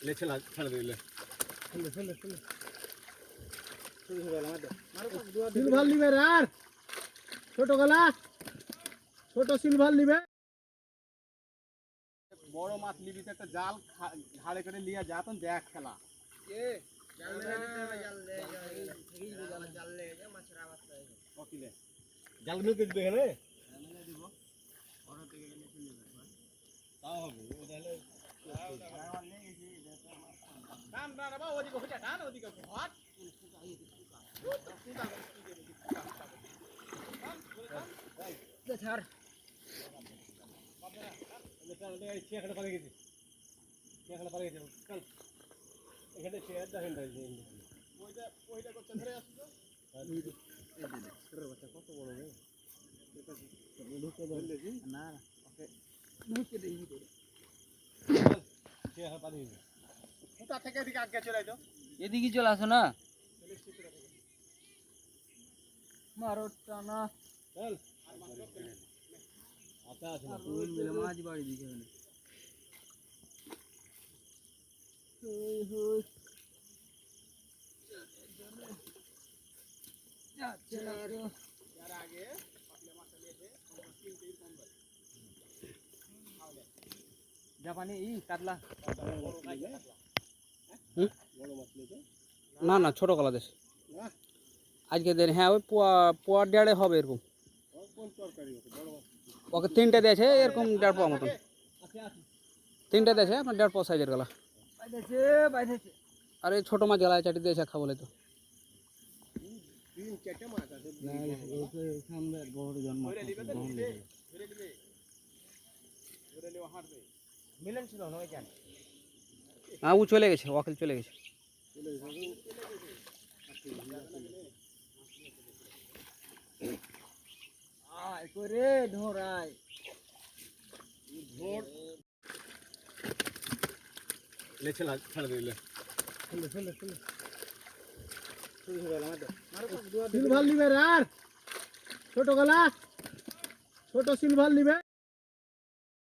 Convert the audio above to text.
ले चला छड़ दे ले ফেলে সিলভার নিবে রে আর ছোট গলা ছোট সিলভার নিবে বড় মাছ নিবি তো একটা জাল ঘাড়ে করে নিয়ে যা তখন দেখ খেলা কে জাল লে মাছের আওয়াজ হয় ওকিলে জাল মিলতে দিবে এখানে মিলে দিব বড় থেকে গেলে চলে যাবে তাও হবে ও তাহলে আর নিয়ে গেছি কাম না বাবা ওদিকে হটা টান ওদিকে হট ছাড় চেয়ারটা পারে গেছি চেয়ারটা পারে গেছে চল এখানে চেয়ারটা হ্যান্ডেল ওইটা ওইটা করতে ধরে আসছো এই যে ছোট বাচ্চা কত বড় রে এটা ঢুকে ধরলে কি না ওকে ঢুকে দেই ভিতরে চল চেয়ার পারে গেছে ওটা থেকে এদিকে আগে চলে আইতো এদিকে চলে আসো না মারো টানা চল আচ্ছা আছে না তুই মিলে মাছ বাড়ি দিকে হলে হই হই যাচ্ছে না রে যার আগে পাতলা মাছ নিয়েছে কিনতেই কম ভাই জাপানি ই কাতলা বড় কাতলা বড় মাছ নিয়েছে না না ছোট গলা দেশ না আজকে দেন হ্যাঁ ওই পোয়া দেড়ে হবে এরকম কোন তরকারি বড় মাছ ওকে তিনটে দিয়েছে এরকম 1.5 পোয়া মতন আছে আছে তিনটে দিয়েছে আপনার 1.5 পোয়া সাইজের গলা বাইরেছে আর এই ছোট মাছ গলায় চাটি দিয়েছে খাবো বলে তো তিন চারটে মাছ আছে না ওকে সামনে বড় জন্ম ধরে নিবে তো নিবে ধরে নিবে ধরে নিও হাঁটবে মিলন ছিল না ওই কেন হ্যাঁ ও চলে গেছে ওয়াকিল চলে গেছে আয় করে ধরাই ধর ले चला छड़ दे ले সিলভার নিবে রে আর ছোট গলা ছোট সিলভার নিবে